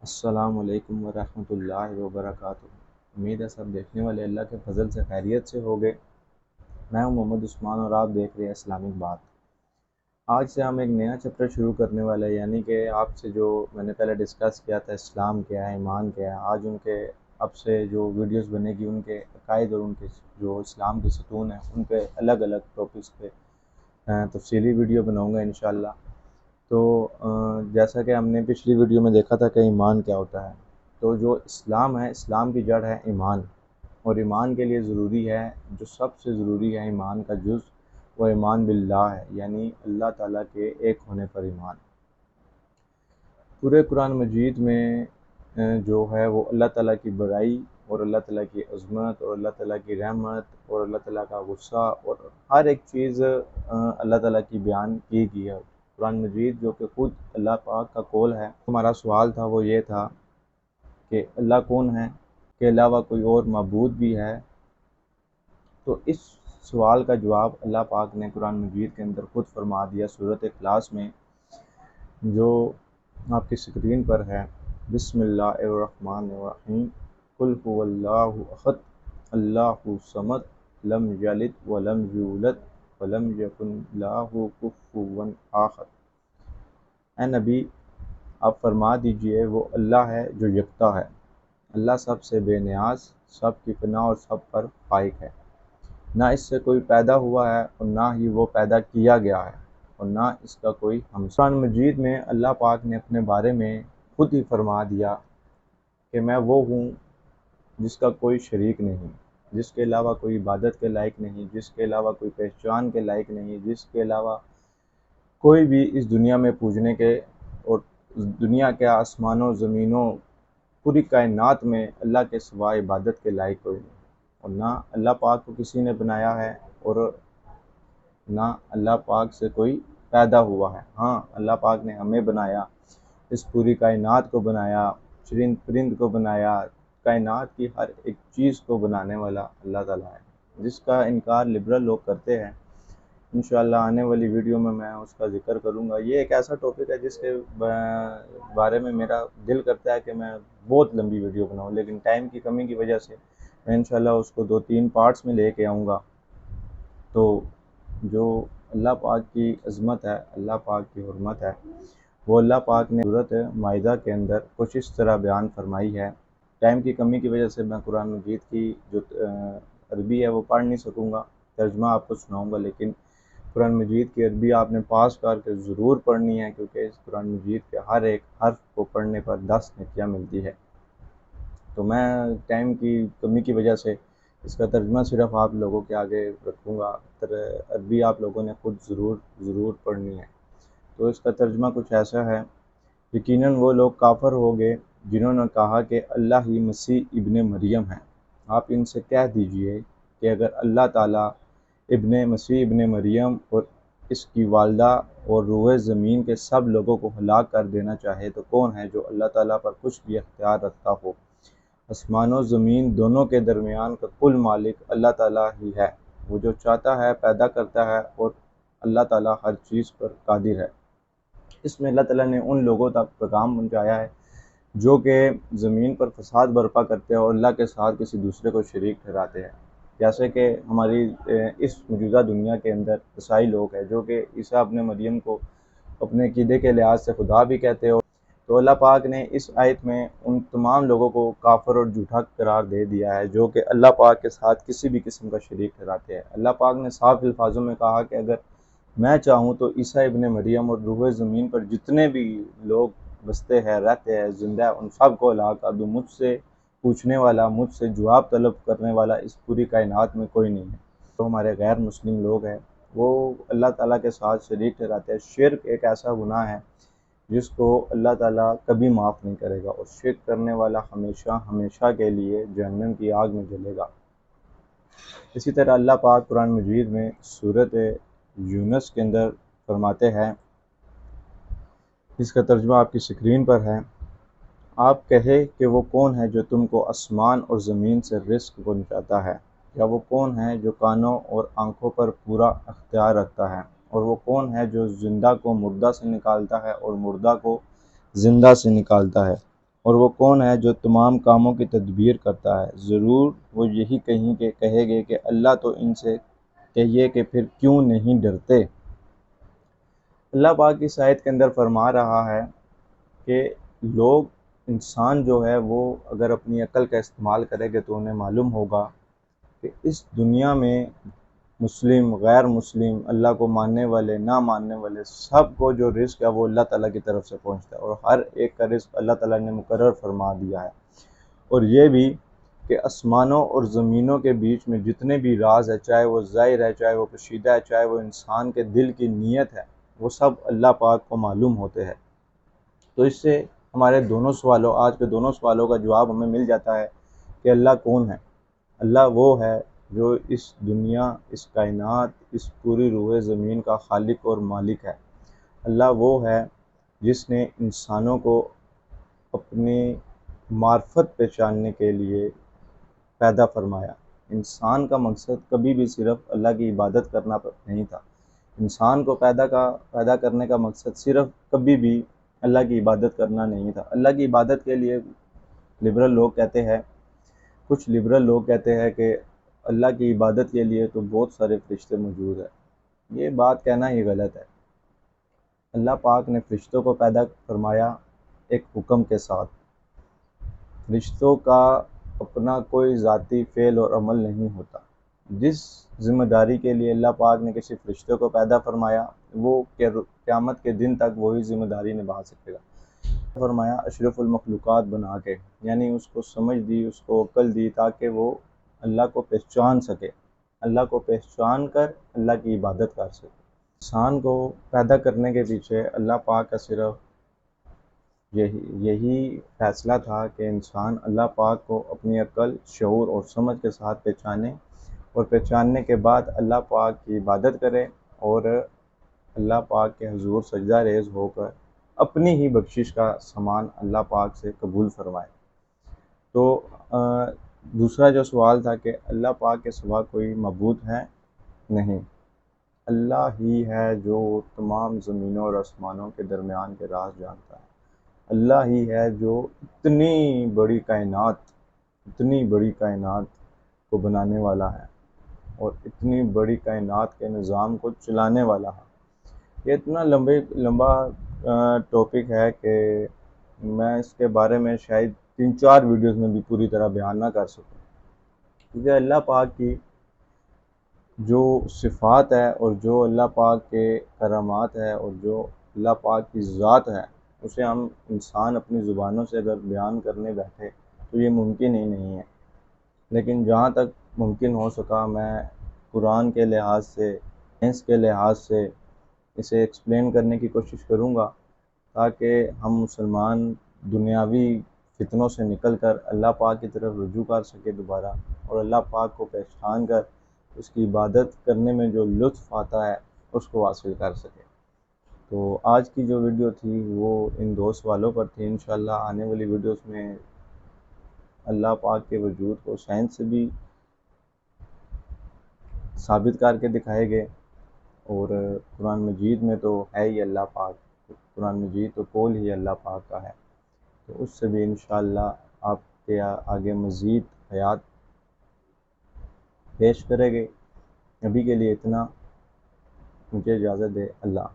السلام علیکم ورحمۃ اللہ وبرکاتہ۔ امید ہے سب دیکھنے والے اللہ کے فضل سے خیریت سے ہو گئے۔ میں ہوں محمد عثمان اور آپ دیکھ رہے ہیں اسلامک بات۔ آج سے ہم ایک نیا چیپٹر شروع کرنے والے ہیں، یعنی کہ آپ سے جو میں نے پہلے ڈسکس کیا تھا اسلام کیا ہے، ایمان کیا ہے، آج ان کے اب سے جو ویڈیوز بنے گی ان کے عقائد اور ان کے جو اسلام کے ستون ہیں ان پہ الگ الگ ٹاپکس پہ تفصیلی ویڈیو بناؤں گا انشاءاللہ۔ تو جیسا کہ ہم نے پچھلی ویڈیو میں دیکھا تھا کہ ایمان کیا ہوتا ہے، تو جو اسلام ہے، اسلام کی جڑ ہے ایمان، اور ایمان کے لیے ضروری ہے، جو سب سے ضروری ہے ایمان کا جز، وہ ایمان باللہ ہے، یعنی اللہ تعالیٰ کے ایک ہونے پر ایمان۔ پورے قرآن مجید میں جو ہے وہ اللہ تعالیٰ کی بڑائی اور اللہ تعالیٰ کی عظمت اور اللہ تعالیٰ کی رحمت اور اللہ تعالیٰ کا غصہ اور ہر ایک چیز اللہ تعالیٰ کی بیان کی گئی ہے۔ قرآن مجید جو کہ خود اللہ پاک کا قول ہے۔ ہمارا سوال تھا وہ یہ تھا کہ اللہ کون ہے، کے علاوہ کوئی اور معبود بھی ہے؟ تو اس سوال کا جواب اللہ پاک نے قرآن مجید کے اندر خود فرما دیا سورۃ اخلاص میں، جو آپ کی اسکرین پر ہے۔ بسم اللہ الرحمن الرحیم، قل هو اللہ احد اللہ الصمد لم یلد ولم یولد ولم یکن لہ کفوا احد۔ اے نبی آپ فرما دیجئے وہ اللہ ہے جو یکتا ہے، اللہ سب سے بے نیاز، سب کی پناہ اور سب پر فائق ہے، نہ اس سے کوئی پیدا ہوا ہے اور نہ ہی وہ پیدا کیا گیا ہے اور نہ اس کا کوئی ہمسا۔ قرآن مجید میں اللہ پاک نے اپنے بارے میں خود ہی فرما دیا کہ میں وہ ہوں جس کا کوئی شریک نہیں، جس کے علاوہ کوئی عبادت کے لائق نہیں، جس کے علاوہ کوئی پہچان کے لائق نہیں، جس کے علاوہ کوئی بھی اس دنیا میں پوجنے کے اور دنیا کے آسمانوں زمینوں پوری کائنات میں اللہ کے سوا عبادت کے لائق کوئی نہیں، اور نہ اللہ پاک کو کسی نے بنایا ہے اور نہ اللہ پاک سے کوئی پیدا ہوا ہے۔ ہاں اللہ پاک نے ہمیں بنایا، اس پوری کائنات کو بنایا، چرند پرند کو بنایا، کائنات کی ہر ایک چیز کو بنانے والا اللہ تعالیٰ ہے، جس کا انکار لبرل لوگ کرتے ہیں۔ انشاءاللہ آنے والی ویڈیو میں اس کا ذکر کروں گا۔ یہ ایک ایسا ٹاپک ہے جس کے بارے میں میرا دل کرتا ہے کہ میں بہت لمبی ویڈیو بناؤں، لیکن ٹائم کی کمی کی وجہ سے میں انشاءاللہ اس کو 2-3 پارٹس میں لے کے آؤں گا۔ تو جو اللہ پاک کی عظمت ہے، اللہ پاک کی حرمت ہے، وہ اللہ پاک نے سورۃ مائدہ کے اندر کچھ اس طرح بیان فرمائی ہے۔ ٹائم کی کمی کی وجہ سے میں قرآن مجید کی جو عربی ہے وہ پڑھ نہیں سکوں گا، ترجمہ آپ کو سناؤں گا، لیکن قرآن مجید کی عربی آپ نے پاس کر کے ضرور پڑھنی ہے، کیونکہ اس قرآن مجید کے ہر ایک حرف کو پڑھنے پر 10 نیکیاں ملتی ہے۔ تو میں ٹائم کی کمی کی وجہ سے اس کا ترجمہ صرف آپ لوگوں کے آگے رکھوں گا، عربی آپ لوگوں نے خود ضرور پڑھنی ہے۔ تو اس کا ترجمہ کچھ ایسا ہے: یقیناً وہ لوگ کافر ہو گئے جنہوں نے کہا کہ اللہ ہی مسیح ابن مریم ہے۔ آپ ان سے کہہ دیجئے کہ اگر اللہ تعالیٰ مسیح ابن مریم اور اس کی والدہ اور روح زمین کے سب لوگوں کو ہلاک کر دینا چاہے تو کون ہے جو اللہ تعالیٰ پر کچھ بھی اختیار رکھتا ہو؟ آسمان و زمین دونوں کے درمیان کا کل مالک اللہ تعالیٰ ہی ہے، وہ جو چاہتا ہے پیدا کرتا ہے اور اللہ تعالیٰ ہر چیز پر قادر ہے۔ اس میں اللہ تعالیٰ نے ان لوگوں تک پیغام پہنچایا ہے جو کہ زمین پر فساد برپا کرتے ہیں اور اللہ کے ساتھ کسی دوسرے کو شریک ٹھہراتے ہیں، جیسے کہ ہماری اس موجودہ دنیا کے اندر عیسائی لوگ ہیں جو کہ عیسیٰ ابن مریم کو اپنے عقیدے کے لحاظ سے خدا بھی کہتے ہیں۔ تو اللہ پاک نے اس آیت میں ان تمام لوگوں کو کافر اور جھوٹا قرار دے دیا ہے جو کہ اللہ پاک کے ساتھ کسی بھی قسم کا شریک ٹھہراتے ہیں۔ اللہ پاک نے صاف الفاظوں میں کہا کہ اگر میں چاہوں تو عیسیٰ ابن مریم اور روح زمین پر جتنے بھی لوگ بستے ہیں، رہتے ہیں، زندہ ہیں، ان سب کو ہلاک کر دوں۔ مجھ سے پوچھنے والا، مجھ سے جواب طلب کرنے والا اس پوری کائنات میں کوئی نہیں ہے۔ تو ہمارے غیر مسلم لوگ ہیں وہ اللہ تعالیٰ کے ساتھ شریک ٹھہراتے ہیں۔ شرک ایک ایسا گناہ ہے جس کو اللہ تعالیٰ کبھی معاف نہیں کرے گا، اور شرک کرنے والا ہمیشہ کے لیے جہنم کی آگ میں جلے گا۔ اسی طرح اللہ پاک قرآن مجید میں سورۃ یونس کے اندر فرماتے ہیں، اس کا ترجمہ آپ کی اسکرین پر ہے: آپ کہے کہ وہ کون ہے جو تم کو آسمان اور زمین سے رزق پہنچاتا ہے، یا وہ کون ہے جو کانوں اور آنکھوں پر پورا اختیار رکھتا ہے، اور وہ کون ہے جو زندہ کو مردہ سے نکالتا ہے اور مردہ کو زندہ سے نکالتا ہے، اور وہ کون ہے جو تمام کاموں کی تدبیر کرتا ہے؟ ضرور وہ یہی کہے گے کہ اللہ، تو ان سے کہیے کہ پھر کیوں نہیں ڈرتے؟ اللہ پاک اس آیت کے اندر فرما رہا ہے کہ لوگ، انسان جو ہے وہ اگر اپنی عقل کا استعمال کرے گے تو انہیں معلوم ہوگا کہ اس دنیا میں مسلم، غیر مسلم، اللہ کو ماننے والے، نہ ماننے والے، سب کو جو رزق ہے وہ اللہ تعالیٰ کی طرف سے پہنچتا ہے، اور ہر ایک کا رزق اللہ تعالیٰ نے مقرر فرما دیا ہے۔ اور یہ بھی کہ آسمانوں اور زمینوں کے بیچ میں جتنے بھی راز ہے، چاہے وہ ظاہر ہے، چاہے وہ پوشیدہ ہے، چاہے وہ انسان کے دل کی نیت ہے، وہ سب اللہ پاک کو معلوم ہوتے ہیں۔ تو اس سے ہمارے آج کے دونوں سوالوں کا جواب ہمیں مل جاتا ہے کہ اللہ کون ہے۔ اللہ وہ ہے جو اس دنیا، اس کائنات، اس پوری روئے زمین کا خالق اور مالک ہے۔ اللہ وہ ہے جس نے انسانوں کو اپنی معرفت پہچاننے کے لیے پیدا فرمایا۔ انسان کا مقصد کبھی بھی صرف اللہ کی عبادت کرنا نہیں تھا۔ انسان کو پیدا کرنے کا مقصد صرف کبھی بھی اللہ کی عبادت کرنا نہیں تھا۔ اللہ کی عبادت کے لیے کچھ لبرل لوگ کہتے ہیں کہ اللہ کی عبادت کے لیے تو بہت سارے فرشتے موجود ہیں۔ یہ بات کہنا ہی غلط ہے۔ اللہ پاک نے فرشتوں کو پیدا فرمایا ایک حکم کے ساتھ۔ فرشتوں کا اپنا کوئی ذاتی فعل اور عمل نہیں ہوتا۔ جس ذمہ داری کے لیے اللہ پاک نے کسی فرشتے کو پیدا فرمایا، وہ قیامت کے دن تک وہی ذمہ داری نبھا سکے گا۔ فرمایا اشرف المخلوقات بنا کے، یعنی اس کو سمجھ دی، اس کو عقل دی، تاکہ وہ اللہ کو پہچان سکے، اللہ کو پہچان کر اللہ کی عبادت کر سکے۔ انسان کو پیدا کرنے کے پیچھے اللہ پاک کا صرف یہی فیصلہ تھا کہ انسان اللہ پاک کو اپنی عقل، شعور اور سمجھ کے ساتھ پہچانے، اور پہچاننے کے بعد اللہ پاک کی عبادت کرے، اور اللہ پاک کے حضور سجدہ ریز ہو کر اپنی ہی بخشش کا سامان اللہ پاک سے قبول فرمائے۔ تو دوسرا جو سوال تھا کہ اللہ پاک کے سوا کوئی معبود ہے؟ نہیں، اللہ ہی ہے جو تمام زمینوں اور آسمانوں کے درمیان کے راز جانتا ہے۔ اللہ ہی ہے جو اتنی بڑی کائنات کو بنانے والا ہے، اور اتنی بڑی کائنات کے نظام کو چلانے والا ہے۔ یہ اتنا لمبا ٹاپک ہے کہ میں اس کے بارے میں شاید 3-4 ویڈیوز میں بھی پوری طرح بیان نہ کر سکوں، کیونکہ اللہ پاک کی جو صفات ہے، اور جو اللہ پاک کے کرامات ہے، اور جو اللہ پاک کی ذات ہے، اسے ہم انسان اپنی زبانوں سے اگر بیان کرنے بیٹھے تو یہ ممکن ہی نہیں ہے۔ لیکن جہاں تک ممکن ہو سکا، میں قرآن کے لحاظ سے، سائنس کے لحاظ سے اسے ایکسپلین کرنے کی کوشش کروں گا، تاکہ ہم مسلمان دنیاوی فتنوں سے نکل کر اللہ پاک کی طرف رجوع کر سکے دوبارہ، اور اللہ پاک کو پہچان کر اس کی عبادت کرنے میں جو لطف آتا ہے اس کو حاصل کر سکے۔ تو آج کی جو ویڈیو تھی وہ ان 2 سوالوں پر تھی۔ انشاءاللہ آنے والی ویڈیوز میں اللہ پاک کے وجود کو سائنس سے بھی ثابت کر کے دکھائے گئے، اور قرآن مجید میں تو ہے ہی اللہ پاک، قرآن مجید تو قول ہی اللہ پاک کا ہے، تو اس سے بھی انشاءاللہ آپ کے آگے مزید حیات پیش کرے گے۔ ابھی کے لیے اتنا، مجھے اجازت دے، اللہ۔